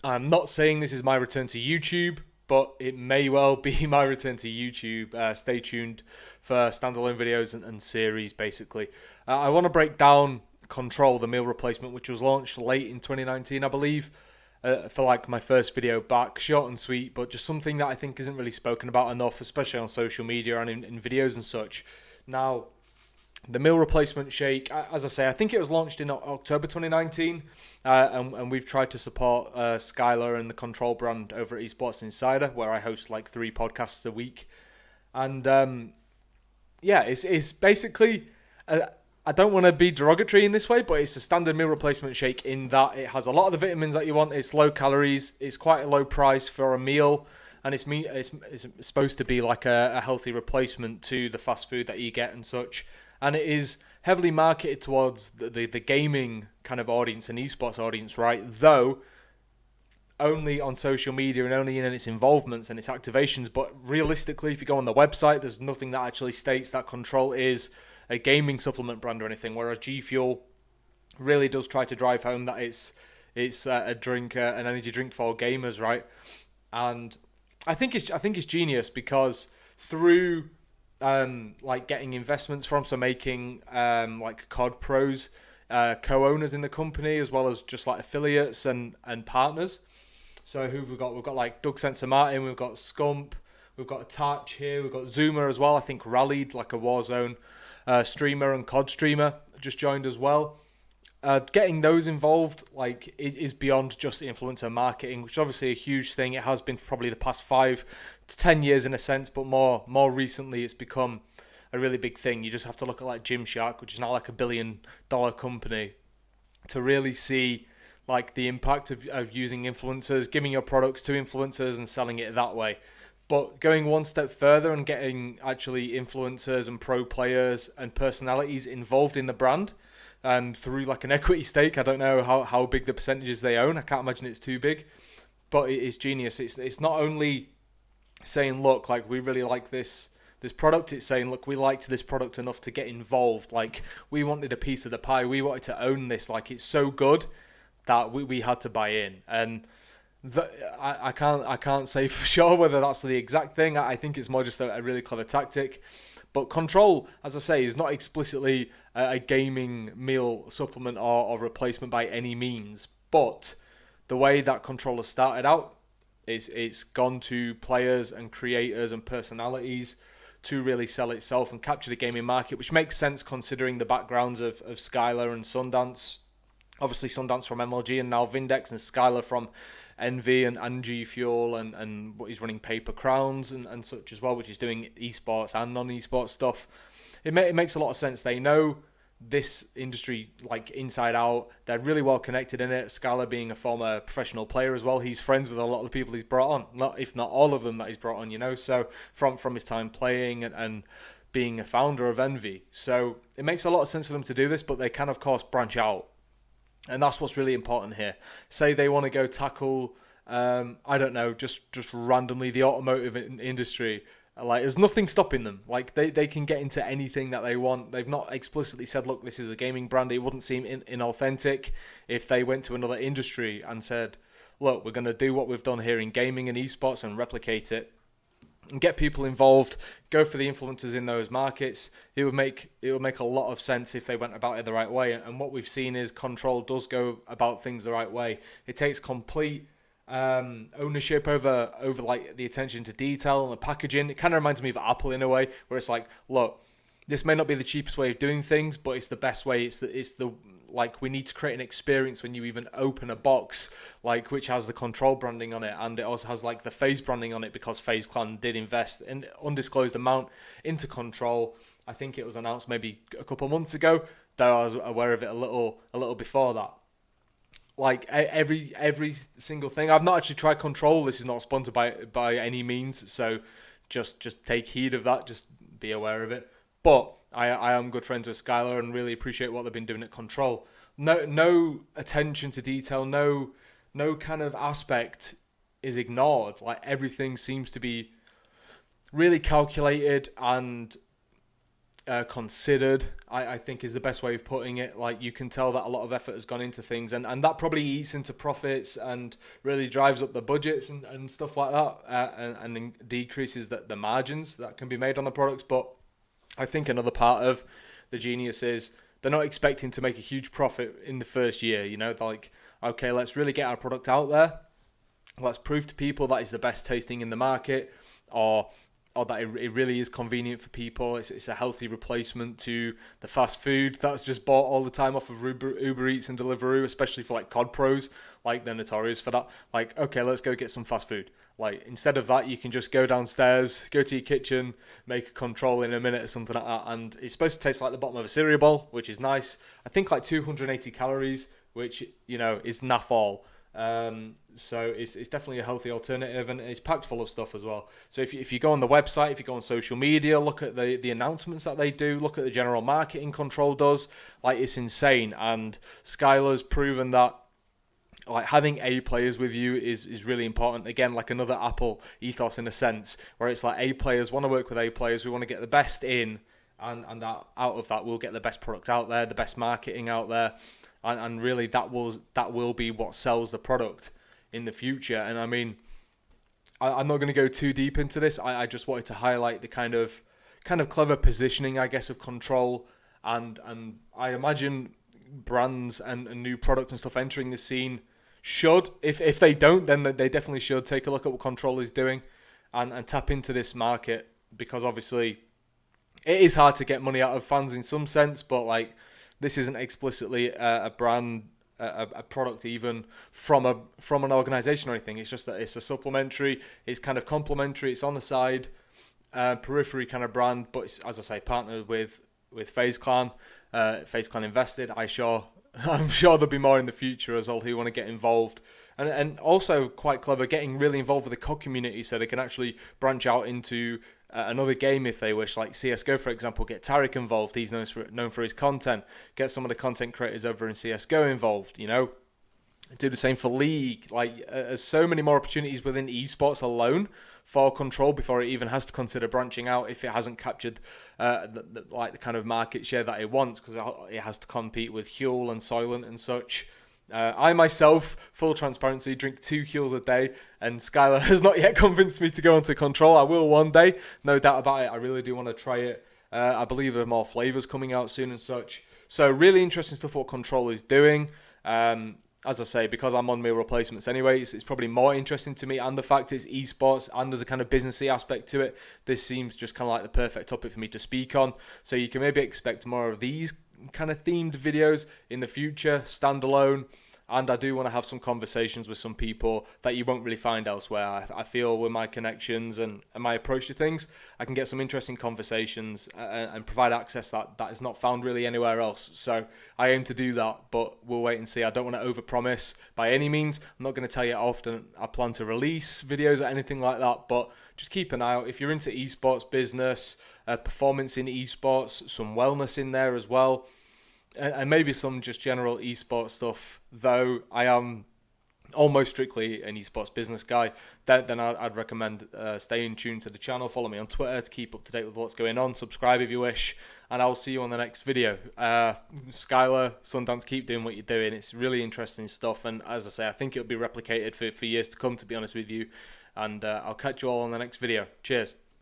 I'm not saying this is my return to YouTube, but it may well be my return to YouTube. Stay tuned for standalone videos and series, basically. I want to break down Control, the meal replacement, which was launched late in 2019, I believe, for like my first video back. Short and sweet, but just something that I think isn't really spoken about enough, especially on social media and in videos and such. Now, the meal replacement shake, as I say, I think it was launched in October 2019, and we've tried to support Skyler and the Control brand over at Esports Insider, where I host like 3 podcasts a week. And yeah, it's basically, I don't want to be derogatory in this way, but it's a standard meal replacement shake in that it has a lot of the vitamins that you want. It's low calories, it's quite a low price for a meal, and it's supposed to be like a healthy replacement to the fast food that you get and such. And it is heavily marketed towards the gaming kind of audience and esports audience, right? Though only on social media and only in its involvements and its activations. But realistically, if you go on the website, there's nothing that actually states that Control is a gaming supplement brand or anything. Whereas G Fuel really does try to drive home that it's a drink, an energy drink for gamers, right? And I think it's genius because through like getting investments from, so making like COD pros, co-owners in the company, as well as just like affiliates and partners. So who we've got? We've got like Doug Sensor Martin, we've got Scump, we've got Attach here, we've got Zoomer as well. I think Rallied, like a Warzone streamer and COD streamer, just joined as well. Getting those involved like is beyond just influencer marketing, which is obviously a huge thing. It has been for probably the past 5 to 10 years in a sense, but more recently it's become a really big thing. You just have to look at like Gymshark, which is now like $1 billion company, to really see like the impact of using influencers, giving your products to influencers and selling it that way. But going one step further and getting actually influencers and pro players and personalities involved in the brand, through like an equity stake. I don't know how big the percentages they own. I can't imagine it's too big, but it is genius. It's not only saying, look, like we really like this product. It's saying, look, we liked this product enough to get involved. Like we wanted a piece of the pie. We wanted to own this. Like it's so good that we had to buy in. And I can't say for sure whether that's the exact thing. I think it's more just a really clever tactic. But Control, as I say, is not explicitly a gaming meal supplement or replacement by any means. But the way that Control has started out is it's gone to players and creators and personalities to really sell itself and capture the gaming market, which makes sense considering the backgrounds of Skyler and Sundance. Obviously Sundance from MLG and now Vindex, and Skyler from Envy and G Fuel and what he's running Paper Crowns and such as well, which is doing esports and non-esports stuff. It makes a lot of sense. They know this industry like inside out. They're really well connected in it. Skyler being a former professional player as well, he's friends with a lot of the people he's brought on, not if not all of them that he's brought on, you know. So from his time playing and being a founder of Envy. So it makes a lot of sense for them to do this, but they can of course branch out. And that's what's really important here. Say they want to go tackle, I don't know, just randomly the automotive industry. Like, there's nothing stopping them. Like, they can get into anything that they want. They've not explicitly said, look, this is a gaming brand. It wouldn't seem inauthentic if they went to another industry and said, look, we're going to do what we've done here in gaming and esports and replicate it. And get people involved, go for the influencers in those markets. It would make a lot of sense if they went about it the right way. And what we've seen is Control does go about things the right way. It takes complete ownership over like the attention to detail and the packaging. It kind of reminds me of Apple in a way, where it's like, look, this may not be the cheapest way of doing things, but it's the best way. It's the like, we need to create an experience when you even open a box, like, which has the Control branding on it, and it also has like the FaZe branding on it, because FaZe Clan did invest an undisclosed amount into Control. I think it was announced maybe a couple of months ago, though I was aware of it a little before that. Like every single thing. I've not actually tried Control. This is not sponsored by any means, so just take heed of that. Just be aware of it. But I am good friends with Skyler and really appreciate what they've been doing at Control. No attention to detail, no kind of aspect is ignored. Like, everything seems to be really calculated and considered, I think is the best way of putting it. Like, you can tell that a lot of effort has gone into things, and that probably eats into profits and really drives up the budgets and stuff like that, and decreases the margins that can be made on the products. But I think another part of the genius is they're not expecting to make a huge profit in the first year. You know, they're like, okay, let's really get our product out there. Let's prove to people that it's the best tasting in the market, or that it really is convenient for people. It's a healthy replacement to the fast food that's just bought all the time off of Uber Eats and Deliveroo, especially for like COD pros. Like, they're notorious for that. Like, okay, let's go get some fast food. Like, instead of that, you can just go downstairs, go to your kitchen, make a control in a minute or something like that. And it's supposed to taste like the bottom of a cereal bowl, which is nice. I think like 280 calories, which, you know, is naff all. So it's definitely a healthy alternative, and it's packed full of stuff as well. So if you go on the website, if you go on social media, look at the announcements that they do, look at the general marketing Control does, like, it's insane. And Skyler's proven that, like, having A players with you is really important. Again, like another Apple ethos in a sense, where it's like A players want to work with A players, we want to get the best in, and that out of that we'll get the best product out there, the best marketing out there. And really, that will be what sells the product in the future. And I mean, I'm not going to go too deep into this. I just wanted to highlight the kind of clever positioning, I guess, of Control. And I imagine brands and new product and stuff entering the scene should, if they don't, then they definitely should take a look at what Control is doing and tap into this market, because obviously it is hard to get money out of fans in some sense, but like, this isn't explicitly a brand, a product even from an organization or anything. It's just that it's a supplementary, it's kind of complementary, it's on the side, periphery kind of brand, but it's, as I say, partnered with FaZe Clan. FaZe Clan invested. I'm sure there'll be more in the future as well who want to get involved. And also quite clever, getting really involved with the COD community so they can actually branch out into another game if they wish, like CSGO, for example. Get Tarek involved. He's known for his content. Get some of the content creators over in CSGO involved, you know. Do the same for League. Like, there's so many more opportunities within esports alone for Control before it even has to consider branching out if it hasn't captured the kind of market share that it wants, because it has to compete with Huel and Soylent and such. I myself, full transparency, drink 2 Huels a day, and Skyler has not yet convinced me to go onto Control. I will one day, no doubt about it. I really do want to try it. I believe there are more flavours coming out soon and such. So really interesting stuff what Control is doing. As I say, because I'm on meal replacements anyway, it's probably more interesting to me, and the fact it's esports and there's a kind of businessy aspect to it, this seems just kind of like the perfect topic for me to speak on. So you can maybe expect more of these kind of themed videos in the future, standalone. And I do want to have some conversations with some people that you won't really find elsewhere. I feel with my connections and my approach to things, I can get some interesting conversations and provide access that is not found really anywhere else. So I aim to do that, but we'll wait and see. I don't want to overpromise by any means. I'm not going to tell you how often I plan to release videos or anything like that, but just keep an eye out. If you're into esports business, performance in esports, some wellness in there as well, and maybe some just general esports stuff, though I am almost strictly an esports business guy, then I'd recommend staying tuned to the channel. Follow me on Twitter to keep up to date with what's going on. Subscribe if you wish, and I'll see you on the next video. Skyler, Sundance, keep doing what you're doing. It's really interesting stuff, and as I say, I think it'll be replicated for years to come, to be honest with you. And I'll catch you all on the next video. Cheers.